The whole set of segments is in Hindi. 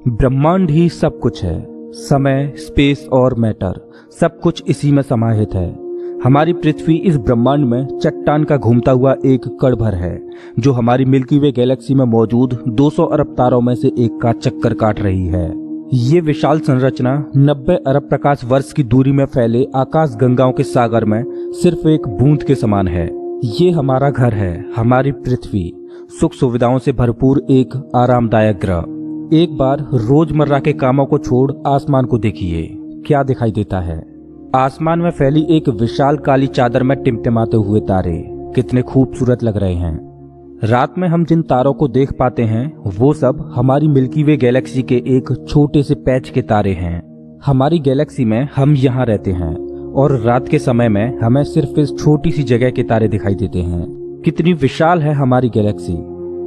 ब्रह्मांड ही सब कुछ है। समय, स्पेस और मैटर सब कुछ इसी में समाहित है। हमारी पृथ्वी इस ब्रह्मांड में चट्टान का घूमता हुआ एक कण भर है, जो हमारी मिल्की वे गैलेक्सी में मौजूद 200 अरब तारों में से एक का चक्कर काट रही है। ये विशाल संरचना 90 अरब प्रकाश वर्ष की दूरी में फैले आकाश गंगाओं के सागर में सिर्फ एक बूंद के समान है। ये हमारा घर है, हमारी पृथ्वी, सुख सुविधाओं से भरपूर एक आरामदायक ग्रह। एक बार रोजमर्रा के कामों को छोड़ आसमान को देखिए, क्या दिखाई देता है। आसमान में फैली एक विशाल काली चादर में टिमटिमाते हुए तारे कितने खूबसूरत लग रहे हैं। रात में हम जिन तारों को देख पाते हैं वो सब हमारी मिल्की वे गैलेक्सी के एक छोटे से पैच के तारे हैं। हमारी गैलेक्सी में हम यहाँ रहते हैं और रात के समय में हमें सिर्फ इस छोटी सी जगह के तारे दिखाई देते हैं। कितनी विशाल है हमारी गैलेक्सी।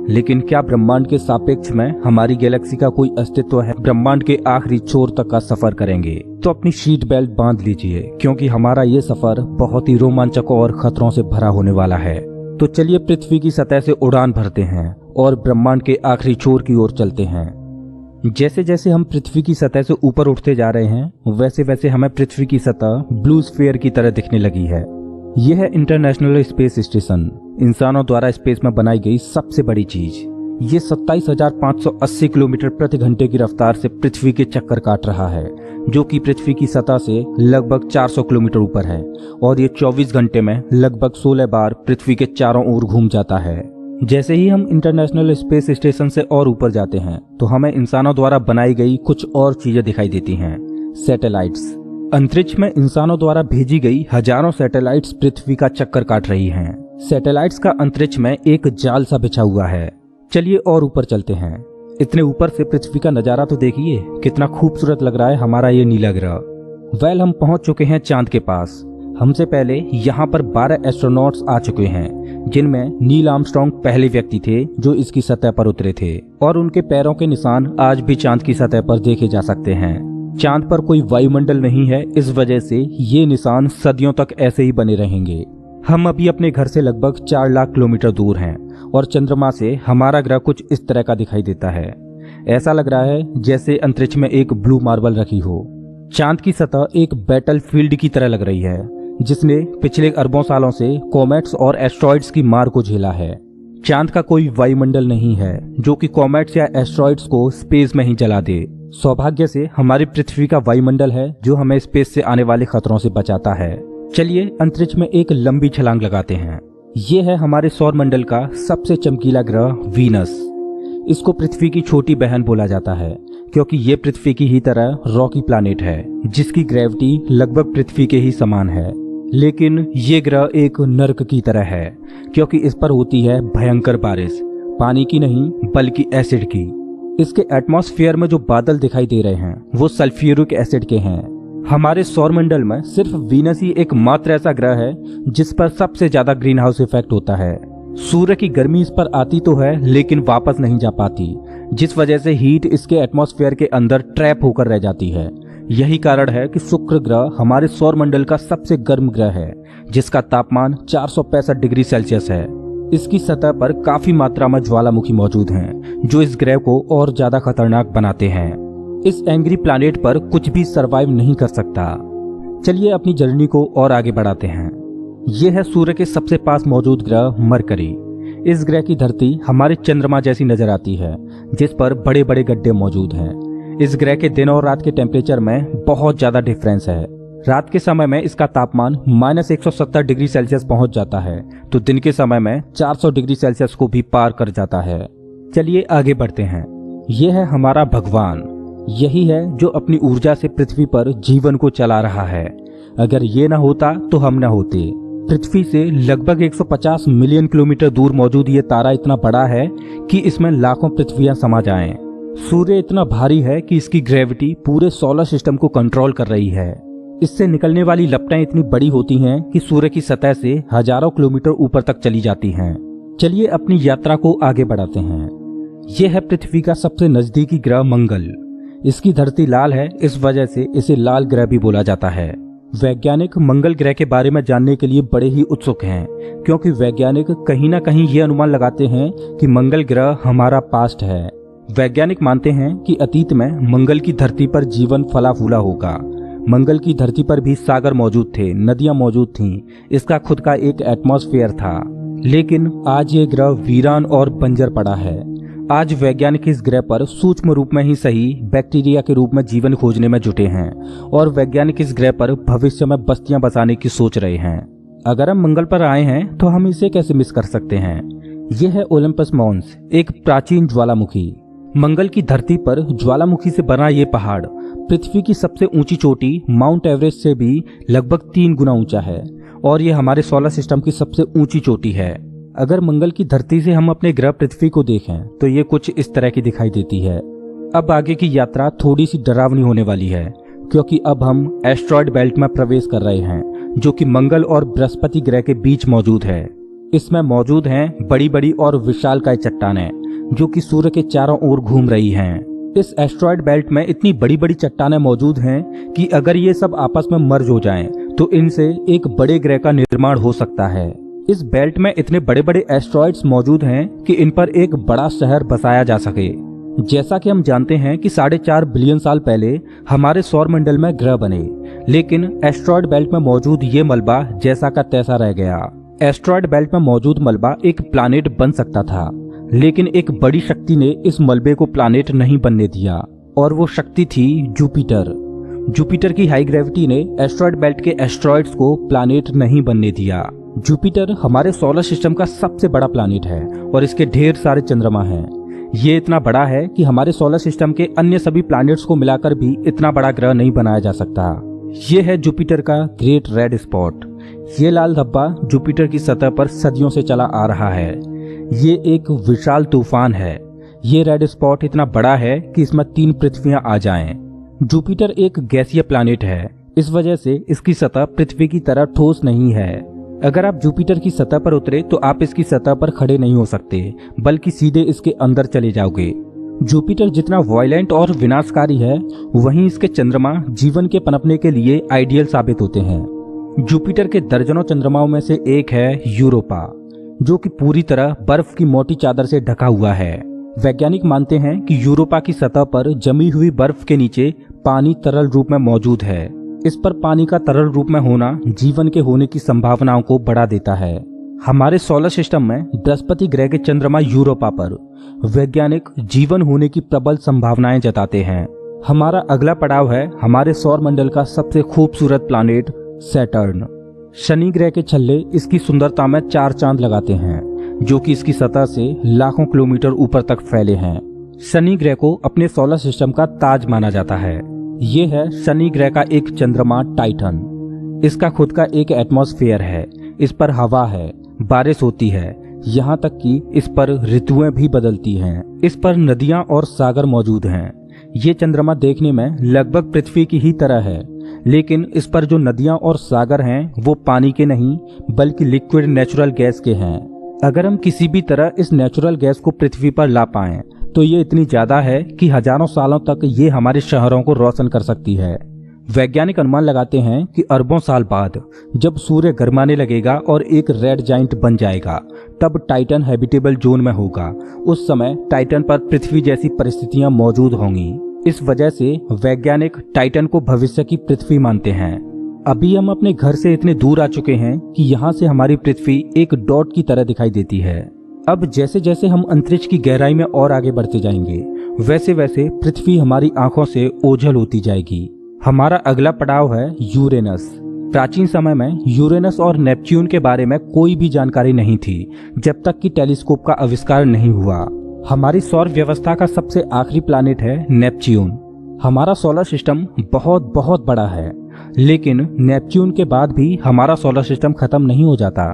लेकिन क्या ब्रह्मांड के सापेक्ष में हमारी गैलेक्सी का कोई अस्तित्व है? ब्रह्मांड के आखिरी छोर तक का सफर करेंगे तो अपनी सीट बेल्ट बांध लीजिए, क्योंकि हमारा ये सफर बहुत ही रोमांचक और खतरों से भरा होने वाला है। तो चलिए पृथ्वी की सतह से उड़ान भरते हैं और ब्रह्मांड के आखिरी छोर की ओर चलते हैं। जैसे जैसे हम पृथ्वी की सतह से ऊपर उठते जा रहे हैं, वैसे वैसे हमें पृथ्वी की सतह ब्लू स्फीयर की तरह दिखने लगी है। यह है इंटरनेशनल स्पेस स्टेशन, इंसानों द्वारा स्पेस में बनाई गई सबसे बड़ी चीज। ये 27,580 किलोमीटर प्रति घंटे की रफ्तार से पृथ्वी के चक्कर काट रहा है, जो कि पृथ्वी की सतह से लगभग 400 किलोमीटर ऊपर है। और ये 24 घंटे में लगभग 16 बार पृथ्वी के चारों ओर घूम जाता है। जैसे ही हम इंटरनेशनल स्पेस स्टेशन से और ऊपर जाते हैं तो हमें इंसानों द्वारा बनाई गई कुछ और चीजें दिखाई देती हैं। सैटेलाइट्स। अंतरिक्ष में इंसानों द्वारा भेजी गई हजारों सैटेलाइट्स पृथ्वी का चक्कर काट रही हैं। सैटेलाइट्स का अंतरिक्ष में एक जाल सा बिछा हुआ है। चलिए और ऊपर चलते हैं। इतने ऊपर से पृथ्वी का नजारा तो देखिए, कितना खूबसूरत लग रहा है हमारा ये नीला ग्रह। वेल, हम पहुंच चुके हैं चांद के पास। हमसे पहले यहाँ पर 12 एस्ट्रोनॉट्स आ चुके हैं, जिनमें नील आर्मस्ट्रांग पहले व्यक्ति थे जो इसकी सतह पर उतरे थे, और उनके पैरों के निशान आज भी चांद की सतह पर देखे जा सकते हैं। चांद पर कोई वायुमंडल नहीं है, इस वजह से ये निशान सदियों तक ऐसे ही बने रहेंगे। हम अभी अपने घर से लगभग 4 लाख किलोमीटर दूर हैं और चंद्रमा से हमारा ग्रह कुछ इस तरह का दिखाई देता है। ऐसा लग रहा है जैसे अंतरिक्ष में एक ब्लू मार्बल रखी हो। चांद की सतह एक बैटल फील्ड की तरह लग रही है, जिसने पिछले अरबों सालों से कॉमेट्स और एस्ट्रॉइड्स की मार को झेला है। चांद का कोई वायुमंडल नहीं है जो कि कॉमेट्स या एस्ट्रॉइड्स को स्पेस में ही जला दे। सौभाग्य से हमारी पृथ्वी का वायुमंडल है जो हमें स्पेस से आने वाले खतरों से बचाता है। चलिए अंतरिक्ष में एक लंबी छलांग लगाते हैं। ये है हमारे सौर मंडल का सबसे चमकीला ग्रह वीनस। इसको पृथ्वी की छोटी बहन बोला जाता है, क्योंकि ये पृथ्वी की ही तरह रॉकी प्लैनेट है, जिसकी ग्रेविटी लगभग पृथ्वी के ही समान है। लेकिन ये ग्रह एक नर्क की तरह है, क्योंकि इस पर होती है भयंकर बारिश, पानी की नहीं बल्कि एसिड की। इसके एटमॉस्फेयर में जो बादल दिखाई दे रहे हैं वो सल्फ्यूरिक एसिड के हैं। हमारे सौरमंडल में सिर्फ वीनस ही एकमात्र ऐसा ग्रह है जिस पर सबसे ज्यादा ग्रीन हाउस इफेक्ट होता है। सूर्य की गर्मी इस पर आती तो है लेकिन वापस नहीं जा पाती, जिस वजह से हीट इसके एटमॉस्फेयर के अंदर ट्रैप होकर रह जाती है। यही कारण है कि शुक्र ग्रह हमारे सौरमंडल का सबसे गर्म ग्रह है, जिसका तापमान 465 डिग्री सेल्सियस है। इसकी सतह पर काफी मात्रा में ज्वालामुखी मौजूद हैं, जो इस ग्रह को और ज्यादा खतरनाक बनाते हैं। इस एंग्री प्लैनेट पर कुछ भी सरवाइव नहीं कर सकता। चलिए अपनी जर्नी को और आगे बढ़ाते हैं। यह है सूर्य के सबसे पास मौजूद ग्रह मरकरी। इस ग्रह की धरती हमारे चंद्रमा जैसी नजर आती है, जिस पर बड़े बड़े गड्ढे मौजूद हैं। इस ग्रह के दिन और रात के टेम्परेचर में बहुत ज्यादा डिफरेंस है। रात के समय में इसका तापमान -170 डिग्री सेल्सियस पहुंच जाता है, तो दिन के समय में 400 डिग्री सेल्सियस को भी पार कर जाता है। चलिए आगे बढ़ते हैं। यह है हमारा भगवान। यही है जो अपनी ऊर्जा से पृथ्वी पर जीवन को चला रहा है। अगर ये न होता तो हम न होते। पृथ्वी से लगभग 150 मिलियन किलोमीटर दूर मौजूद ये तारा इतना बड़ा है कि इसमें लाखों पृथ्वियां समा जाएं। सूर्य इतना भारी है कि इसकी ग्रेविटी पूरे सोलर सिस्टम को कंट्रोल कर रही है। इससे निकलने वाली लपटें इतनी बड़ी होती हैं कि सूर्य की सतह से हजारों किलोमीटर ऊपर तक चली जाती हैं। चलिए अपनी यात्रा को आगे बढ़ाते हैं। यह है पृथ्वी का सबसे नजदीकी ग्रह मंगल। इसकी धरती लाल है, इस वजह से इसे लाल ग्रह भी बोला जाता है। वैज्ञानिक मंगल ग्रह के बारे में जानने के लिए बड़े ही उत्सुक हैं, क्योंकि वैज्ञानिक कहीं ना कहीं ये अनुमान लगाते हैं कि मंगल ग्रह हमारा पास्ट है। वैज्ञानिक मानते हैं कि अतीत में मंगल की धरती पर जीवन फला फूला होगा। मंगल की धरती पर भी सागर मौजूद थे, नदियां मौजूद थीं, इसका खुद का एक एटमॉस्फेयर था। लेकिन आज ये ग्रह वीरान और बंजर पड़ा है। आज वैज्ञानिक इस ग्रह पर सूक्ष्म रूप में ही सही बैक्टीरिया के रूप में जीवन खोजने में जुटे हैं और वैज्ञानिक इस ग्रह पर भविष्य में बस्तियां बसाने की सोच रहे हैं। अगर हम मंगल पर आए हैं तो हम इसे कैसे मिस कर सकते हैं। यह है ओलंपस मॉन्स, एक प्राचीन ज्वालामुखी। मंगल की धरती पर ज्वालामुखी से बना ये पहाड़ पृथ्वी की सबसे ऊंची चोटी माउंट एवरेस्ट से भी लगभग 3 गुना ऊंचा है और ये हमारे सोलर सिस्टम की सबसे ऊंची चोटी है। अगर मंगल की धरती से हम अपने ग्रह पृथ्वी को देखें तो ये कुछ इस तरह की दिखाई देती है। अब आगे की यात्रा थोड़ी सी डरावनी होने वाली है क्योंकि अब हम एस्ट्रॉयड बेल्ट में प्रवेश कर रहे हैं जो कि मंगल और बृहस्पति ग्रह के बीच मौजूद है। इसमें मौजूद हैं बड़ी बड़ी और विशालकाय चट्टानें जो कि सूर्य के चारों ओर घूम रही हैं। इस एस्ट्रॉयड बेल्ट में इतनी बड़ी बड़ी चट्टानें मौजूद हैं कि अगर ये सब आपस में मर्ज हो जाएं तो इनसे एक बड़े ग्रह का निर्माण हो सकता है। इस बेल्ट में इतने बड़े बड़े एस्ट्रॉयड्स मौजूद हैं कि इन पर एक बड़ा शहर बसाया जा सके। जैसा कि हम जानते हैं कि 4.5 बिलियन साल पहले हमारे सौर मंडल में ग्रह बने, लेकिन एस्ट्रॉयड बेल्ट में मौजूद ये मलबा जैसा का तैसा रह गया। एस्ट्रॉयड बेल्ट में मौजूद मलबा एक प्लैनेट बन सकता था, लेकिन एक बड़ी शक्ति ने इस मलबे को प्लैनेट नहीं बनने दिया और वो शक्ति थी जुपिटर। जुपिटर की हाई ग्रेविटी ने एस्ट्रॉयड बेल्ट के एस्ट्रॉयड्स को प्लैनेट नहीं बनने दिया। जुपिटर हमारे सोलर सिस्टम का सबसे बड़ा प्लैनेट है और इसके ढेर सारे चंद्रमा हैं। ये इतना बड़ा है कि हमारे सोलर सिस्टम के अन्य सभी प्लैनेट्स को मिलाकर भी इतना बड़ा ग्रह नहीं बनाया जा सकता। ये है जुपिटर का ग्रेट रेड स्पॉट। ये लाल धब्बा जुपिटर की सतह पर सदियों से चला आ रहा है। ये एक विशाल तूफान है। ये रेड स्पॉट इतना बड़ा है कि इसमें 3 पृथ्वियां आ जाएं। जुपिटर एक गैसीय प्लैनेट है, इस वजह से इसकी सतह पृथ्वी की तरह ठोस नहीं है। अगर आप जुपिटर की सतह पर उतरे तो आप इसकी सतह पर खड़े नहीं हो सकते, बल्कि सीधे इसके अंदर चले जाओगे। जुपिटर जितना वायलेंट और विनाशकारी है, वहीं इसके चंद्रमा जीवन के पनपने के लिए आइडियल साबित होते हैं। जुपिटर के दर्जनों चंद्रमाओं में से एक है यूरोपा, जो कि पूरी तरह बर्फ की मोटी चादर से ढका हुआ है। वैज्ञानिक मानते हैं कि यूरोपा की सतह पर जमी हुई बर्फ के नीचे पानी तरल रूप में मौजूद है। इस पर पानी का तरल रूप में होना जीवन के होने की संभावनाओं को बढ़ा देता है। हमारे सोलर सिस्टम में बृहस्पति ग्रह के चंद्रमा यूरोपा पर वैज्ञानिक जीवन होने की प्रबल संभावनाएं जताते हैं। हमारा अगला पड़ाव है हमारे सौर मंडल का सबसे खूबसूरत प्लैनेट सैटर्न। शनि ग्रह के छल्ले इसकी सुंदरता में 4 चांद लगाते हैं, जो कि इसकी सतह से लाखों किलोमीटर ऊपर तक फैले हैं। शनि ग्रह को अपने सोलर सिस्टम का ताज माना जाता है। ये है शनि ग्रह का एक चंद्रमा टाइटन। इसका खुद का एक एटमॉस्फेयर है, इस पर हवा है, बारिश होती है, यहाँ तक कि इस पर ऋतुएं भी बदलती हैं। इस पर नदियां और सागर मौजूद हैं। ये चंद्रमा देखने में लगभग पृथ्वी की ही तरह है, लेकिन इस पर जो नदियां और सागर हैं वो पानी के नहीं बल्कि लिक्विड नेचुरल गैस के हैं। अगर हम किसी भी तरह इस नेचुरल गैस को पृथ्वी पर ला पाएं तो ये इतनी ज्यादा है कि हजारों सालों तक ये हमारे शहरों को रोशन कर सकती है। वैज्ञानिक अनुमान लगाते हैं कि अरबों साल बाद जब सूर्य गर्माने लगेगा और एक रेड जाइंट बन जाएगा, तब टाइटन हैबिटेबल जोन में होगा। उस समय टाइटन पर पृथ्वी जैसी परिस्थितियां मौजूद होंगी। इस वजह से वैज्ञानिक टाइटन को भविष्य की पृथ्वी मानते हैं। अभी हम अपने घर से इतने दूर आ चुके हैं कि यहाँ से हमारी पृथ्वी एक डॉट की तरह दिखाई देती है। अब जैसे जैसे हम अंतरिक्ष की गहराई में और आगे बढ़ते जाएंगे, वैसे वैसे पृथ्वी हमारी आंखों से ओझल होती जाएगी। हमारा अगला पड़ाव है यूरेनस। प्राचीन समय में यूरेनस और नेपच्यून के बारे में कोई भी जानकारी नहीं थी जब तक कि टेलीस्कोप का आविष्कार नहीं हुआ। हमारी सौर व्यवस्था का सबसे आखिरी प्लैनेट है नेपच्यून। हमारा सोलर सिस्टम बहुत बहुत बड़ा है, लेकिन नेपच्यून के बाद भी हमारा सोलर सिस्टम खत्म नहीं हो जाता।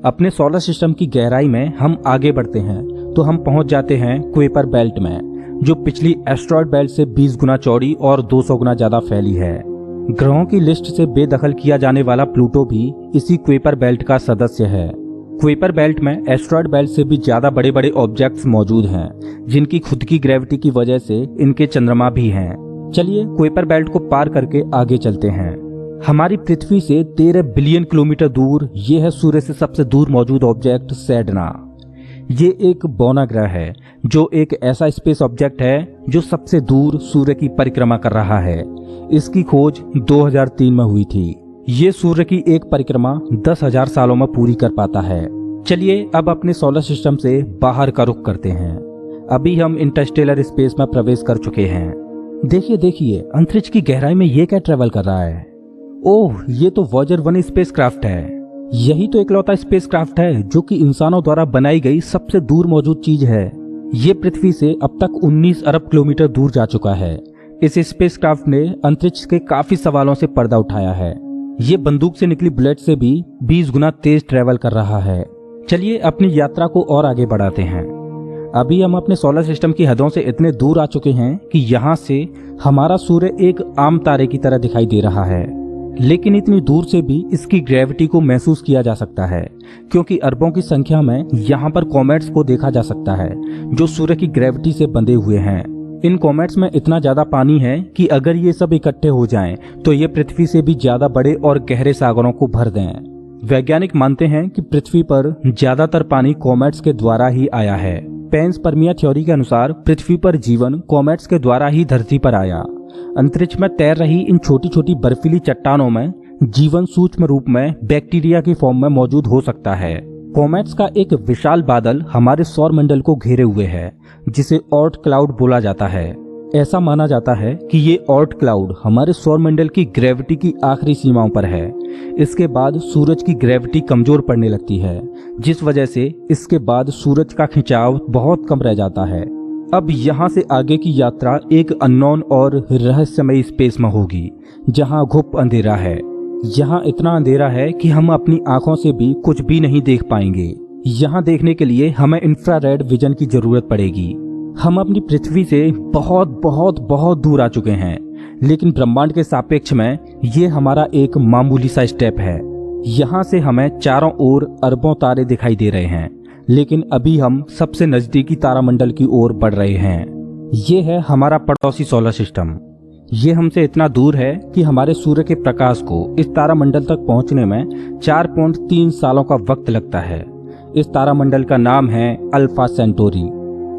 अपने सोलर सिस्टम की गहराई में हम आगे बढ़ते हैं तो हम पहुंच जाते हैं कुइपर बेल्ट में, जो पिछली एस्ट्रॉयड बेल्ट से 20 गुना चौड़ी और 200 गुना ज्यादा फैली है। ग्रहों की लिस्ट से बेदखल किया जाने वाला प्लूटो भी इसी कुइपर बेल्ट का सदस्य है। कुइपर बेल्ट में एस्ट्रॉयड बेल्ट से भी ज्यादा बड़े बड़े ऑब्जेक्ट्स मौजूद हैं, जिनकी खुद की ग्रेविटी की वजह से इनके चंद्रमा भी हैं। चलिए कुइपर बेल्ट को पार करके आगे चलते हैं। हमारी पृथ्वी से 13 बिलियन किलोमीटर दूर ये है सूर्य से सबसे दूर मौजूद ऑब्जेक्ट सेडना। ये एक बौना ग्रह है जो एक ऐसा स्पेस ऑब्जेक्ट है जो सबसे दूर सूर्य की परिक्रमा कर रहा है। इसकी खोज 2003 में हुई थी। ये सूर्य की एक परिक्रमा 10,000 सालों में पूरी कर पाता है। चलिए अब अपने सोलर सिस्टम से बाहर का रुख करते हैं। अभी हम इंटरस्टेलर स्पेस में प्रवेश कर चुके हैं। देखिए देखिए, अंतरिक्ष की गहराई में ये क्या ट्रेवल कर रहा है। ओह, ये तो वॉयेजर 1 स्पेसक्राफ्ट है। यही तो इकलौता स्पेसक्राफ्ट है जो कि इंसानों द्वारा बनाई गई सबसे दूर मौजूद चीज है। ये पृथ्वी से अब तक 19 अरब किलोमीटर दूर जा चुका है। इस स्पेसक्राफ्ट ने अंतरिक्ष के काफी सवालों से पर्दा उठाया है। ये बंदूक से निकली बुलेट से भी 20 गुना तेज ट्रेवल कर रहा है। चलिए अपनी यात्रा को और आगे बढ़ाते हैं। अभी हम अपने सोलर सिस्टम की हदों से इतने दूर आ चुके हैं कि यहाँ से हमारा सूर्य एक आम तारे की तरह दिखाई दे रहा है, लेकिन इतनी दूर से भी इसकी ग्रेविटी को महसूस किया जा सकता है, क्योंकि अरबों की संख्या में यहाँ पर कॉमेट्स को देखा जा सकता है जो सूर्य की ग्रेविटी से बंधे हुए हैं। इन कॉमेट्स में इतना ज्यादा पानी है कि अगर ये सब इकट्ठे हो जाएं, तो ये पृथ्वी से भी ज्यादा बड़े और गहरे सागरों को भर दें। वैज्ञानिक मानते हैं कि पृथ्वी पर ज्यादातर पानी कॉमेट्स के द्वारा ही आया है। पेंसपर्मिया थ्योरी के अनुसार पृथ्वी पर जीवन कॉमेट्स के द्वारा ही धरती पर आया। अंतरिक्ष में तैर रही इन छोटी छोटी बर्फीली चट्टानों में जीवन सूक्ष्म रूप में बैक्टीरिया की फॉर्म में मौजूद हो सकता है। कॉमेट्स का एक विशाल बादल हमारे सौर मंडल को घेरे हुए है, जिसे ऑर्ट क्लाउड बोला जाता है। ऐसा माना जाता है कि ये ऑर्ट क्लाउड हमारे सौर मंडल की ग्रेविटी की आखिरी सीमाओं पर है। इसके बाद सूरज की ग्रेविटी कमजोर पड़ने लगती है, जिस वजह से इसके बाद सूरज का खिंचाव बहुत कम रह जाता है। अब यहाँ से आगे की यात्रा एक अननोन और रहस्यमयी स्पेस में होगी, जहाँ घुप अंधेरा है। यहाँ इतना अंधेरा है कि हम अपनी आंखों से भी कुछ भी नहीं देख पाएंगे। यहाँ देखने के लिए हमें इंफ्रारेड विजन की जरूरत पड़ेगी। हम अपनी पृथ्वी से बहुत बहुत बहुत दूर आ चुके हैं, लेकिन ब्रह्मांड के सापेक्ष में ये हमारा एक मामूली सा स्टेप है। यहाँ से हमें चारों ओर अरबों तारे दिखाई दे रहे हैं, लेकिन अभी हम सबसे नजदीकी तारामंडल की ओर बढ़ रहे हैं। ये है हमारा पड़ोसी सोलर सिस्टम। ये हमसे इतना दूर है कि हमारे सूर्य के प्रकाश को इस तारामंडल तक पहुंचने में 4.3 सालों का वक्त लगता है। इस तारामंडल का नाम है अल्फा सेंटोरी।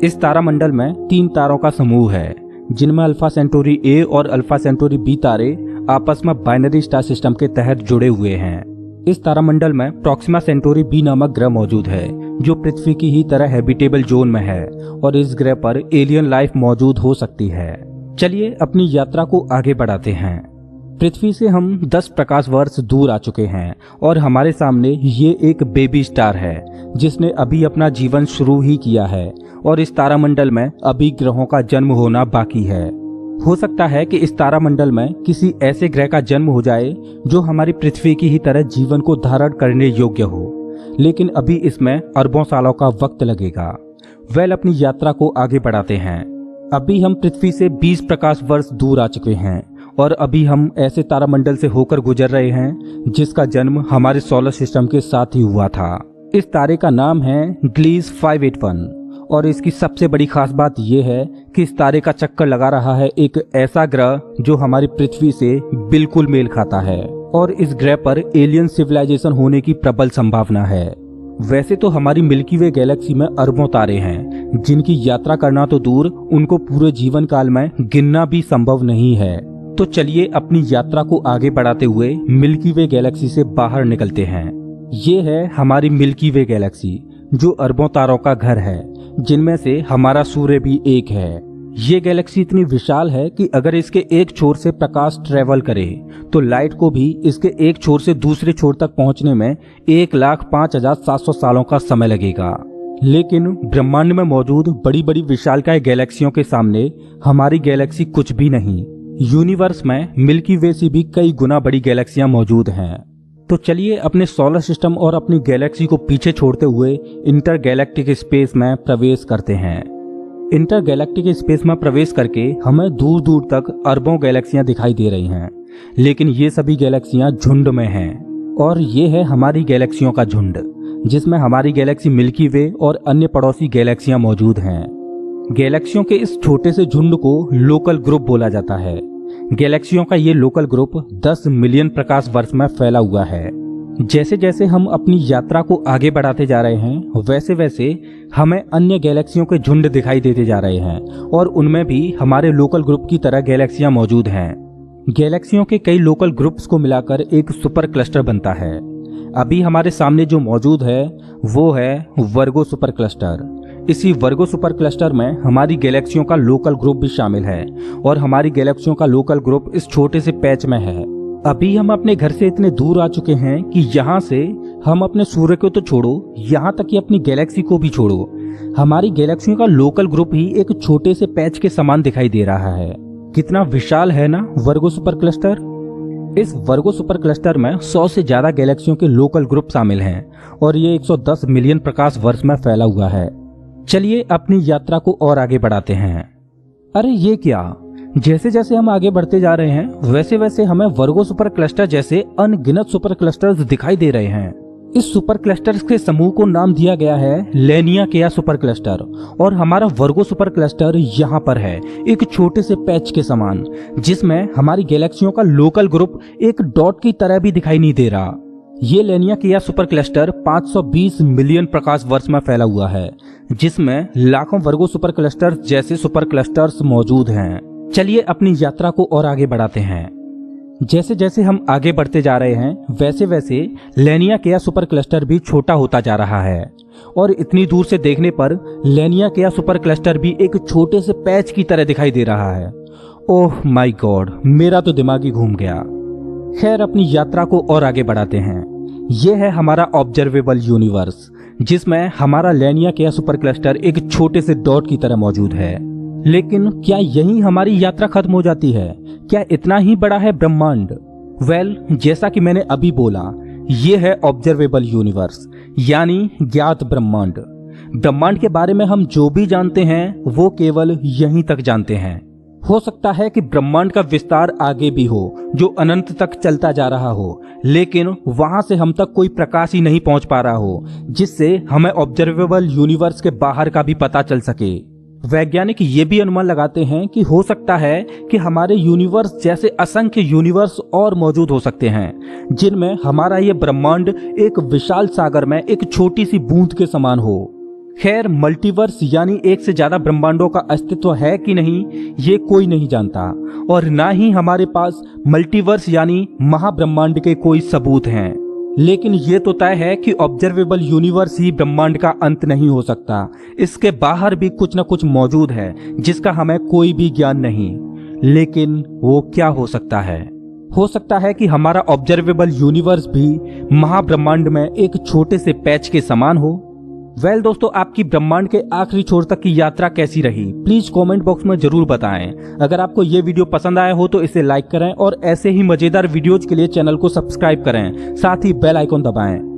इस तारामंडल में 3 तारों का समूह है, जिनमें अल्फा सेंटोरी ए और अल्फा सेंटोरी बी तारे आपस में बाइनरी स्टार सिस्टम के तहत जुड़े हुए हैं। इस तारामंडल में प्रॉक्सिमा सेंटोरी बी नामक ग्रह मौजूद है, जो पृथ्वी की ही तरह हैबिटेबल जोन में है और इस ग्रह पर एलियन लाइफ मौजूद हो सकती है। चलिए अपनी यात्रा को आगे बढ़ाते हैं। पृथ्वी से हम 10 प्रकाश वर्ष दूर आ चुके हैं और हमारे सामने ये एक बेबी स्टार है, जिसने अभी अपना जीवन शुरू ही किया है और इस तारामंडल में अभी ग्रहों का जन्म होना बाकी है। हो सकता है कि इस तारामंडल में किसी ऐसे ग्रह का जन्म हो जाए जो हमारी पृथ्वी की ही तरह जीवन को धारण करने योग्य हो, लेकिन अभी इसमें अरबों सालों का वक्त लगेगा। वेल, अपनी यात्रा को आगे बढ़ाते हैं। अभी हम पृथ्वी से 20 प्रकाश वर्ष दूर आ चुके हैं और अभी हम ऐसे तारामंडल से होकर गुजर रहे हैं जिसका जन्म हमारे सोलर सिस्टम के साथ ही हुआ था। इस तारे का नाम है ग्लीस 581 और इसकी सबसे बड़ी खास बात यह है कि इस तारे का चक्कर लगा रहा है एक ऐसा ग्रह जो हमारी पृथ्वी से बिल्कुल मेल खाता है और इस ग्रह पर एलियन सिविलाइजेशन होने की प्रबल संभावना है। वैसे तो हमारी मिल्की वे गैलेक्सी में अरबों तारे हैं, जिनकी यात्रा करना तो दूर, उनको पूरे जीवन काल में गिनना भी संभव नहीं है। तो चलिए अपनी यात्रा को आगे बढ़ाते हुए मिल्की वे गैलेक्सी से बाहर निकलते हैं। ये है हमारी मिल्की वे गैलेक्सी, जो अरबों तारों का घर है, जिनमें से हमारा सूर्य भी एक है। ये गैलेक्सी इतनी विशाल है कि अगर इसके एक छोर से प्रकाश ट्रेवल करे तो लाइट को भी इसके एक छोर से दूसरे छोर तक पहुंचने में 1,05,700 सालों का समय लगेगा। लेकिन ब्रह्मांड में मौजूद बड़ी बड़ी विशालकाय गैलेक्सियों के सामने हमारी गैलेक्सी कुछ भी नहीं। यूनिवर्स में मिल्की वे से भी कई गुना बड़ी गैलेक्सियां मौजूद हैं। तो चलिए अपने सोलर सिस्टम और अपनी गैलेक्सी को पीछे छोड़ते हुए इंटर गैलेक्टिक स्पेस में प्रवेश करते हैं। इंटर गैलेक्टिक स्पेस में प्रवेश करके हमें दूर दूर तक अरबों गैलेक्सियां दिखाई दे रही हैं, लेकिन ये सभी गैलेक्सियां झुंड में हैं और ये है हमारी गैलेक्सियों का झुंड, जिसमें हमारी गैलेक्सी मिल्की वे और अन्य पड़ोसी गैलेक्सियां मौजूद हैं। गैलेक्सियों के इस छोटे से झुंड को लोकल ग्रुप बोला जाता है। गैलेक्सियों का ये लोकल ग्रुप 10 मिलियन प्रकाश वर्ष में फैला हुआ है। जैसे जैसे हम अपनी यात्रा को आगे बढ़ाते जा रहे हैं वैसे वैसे हमें अन्य गैलेक्सियों के झुंड दिखाई देते जा रहे हैं और उनमें भी हमारे लोकल ग्रुप की तरह गैलेक्सियां मौजूद हैं। गैलेक्सियों के कई लोकल ग्रुप्स को मिलाकर एक सुपर क्लस्टर बनता है। अभी हमारे सामने जो मौजूद है वो है वर्गो सुपर क्लस्टर। इसी वर्गो सुपर क्लस्टर में हमारी गैलेक्सियों का लोकल ग्रुप भी शामिल है और हमारी गैलेक्सियों का लोकल ग्रुप इस छोटे से पैच में है। अभी हम अपने घर से इतने दूर आ चुके हैं कि यहाँ से हम अपने सूर्य को तो छोड़ो, यहाँ तक कि अपनी गैलेक्सी को भी छोड़ो, हमारी गैलेक्सियों का लोकल ग्रुप ही एक छोटे से पैच के समान दिखाई दे रहा है। कितना विशाल है ना वर्गो सुपर क्लस्टर। इस वर्गो सुपर क्लस्टर में 100 से ज्यादा गैलेक्सियों के लोकल ग्रुप शामिल हैं और ये 110 मिलियन प्रकाश वर्ष में फैला हुआ है। चलिए अपनी यात्रा को और आगे बढ़ाते हैं। अरे ये क्या, जैसे जैसे हम आगे बढ़ते जा रहे हैं वैसे वैसे हमें वर्गो सुपर क्लस्टर जैसे अनगिनत सुपर क्लस्टर्स दिखाई दे रहे हैं। इस सुपर क्लस्टर्स के समूह को नाम दिया गया है लेनिया सुपर क्लस्टर और हमारा वर्गो सुपर क्लस्टर यहाँ पर है एक छोटे से पैच के समान, जिसमें हमारी गैलेक्सियों का लोकल ग्रुप एक डॉट की तरह भी दिखाई नहीं दे रहा। ये लेनिया सुपर क्लस्टर 520 मिलियन प्रकाश वर्ष में फैला हुआ है, जिसमें लाखों वर्गो सुपर क्लस्टर्स जैसे सुपर क्लस्टर्स मौजूद हैं। चलिए अपनी यात्रा को और आगे बढ़ाते हैं। जैसे जैसे हम आगे बढ़ते जा रहे हैं वैसे वैसे लेनिया सुपर क्लस्टर भी छोटा होता जा रहा है और इतनी दूर से देखने पर लेनिया सुपर क्लस्टर भी एक छोटे से पैच की तरह दिखाई दे रहा है। ओह माय गॉड, मेरा तो दिमाग ही घूम गया। खैर अपनी यात्रा को और आगे बढ़ाते हैं। यह है हमारा ऑब्जर्वेबल यूनिवर्स, जिसमें हमारा लेनिया सुपर क्लस्टर एक छोटे से डॉट की तरह मौजूद है। लेकिन क्या यही हमारी यात्रा खत्म हो जाती है? क्या इतना ही बड़ा है ब्रह्मांड? वेल, जैसा कि मैंने अभी बोला, ये है ऑब्जर्वेबल यूनिवर्स यानी ज्ञात ब्रह्मांड। ब्रह्मांड के बारे में हम जो भी जानते हैं वो केवल यहीं तक जानते हैं। हो सकता है कि ब्रह्मांड का विस्तार आगे भी हो जो अनंत तक चलता जा रहा हो, लेकिन वहां से हम तक कोई प्रकाश ही नहीं पहुंच पा रहा हो जिससे हमें ऑब्जर्वेबल यूनिवर्स के बाहर का भी पता चल सके। वैज्ञानिक ये भी अनुमान लगाते हैं कि हो सकता है कि हमारे यूनिवर्स जैसे असंख्य यूनिवर्स और मौजूद हो सकते हैं जिनमें हमारा ये ब्रह्मांड एक विशाल सागर में एक छोटी सी बूंद के समान हो। खैर, मल्टीवर्स यानी एक से ज्यादा ब्रह्मांडों का अस्तित्व है कि नहीं ये कोई नहीं जानता और ना ही हमारे पास मल्टीवर्स यानी महाब्रह्मांड के कोई सबूत हैं। लेकिन ये तो तय है कि ऑब्जर्वेबल यूनिवर्स ही ब्रह्मांड का अंत नहीं हो सकता। इसके बाहर भी कुछ न कुछ मौजूद है जिसका हमें कोई भी ज्ञान नहीं। लेकिन वो क्या हो सकता है? हो सकता है कि हमारा ऑब्जर्वेबल यूनिवर्स भी महाब्रह्मांड में एक छोटे से पैच के समान हो। वेल दोस्तों, आपकी ब्रह्मांड के आखिरी छोर तक की यात्रा कैसी रही प्लीज कमेंट बॉक्स में जरूर बताएं। अगर आपको ये वीडियो पसंद आया हो तो इसे लाइक करें और ऐसे ही मजेदार वीडियोज के लिए चैनल को सब्सक्राइब करें, साथ ही बेल आइकॉन दबाएं।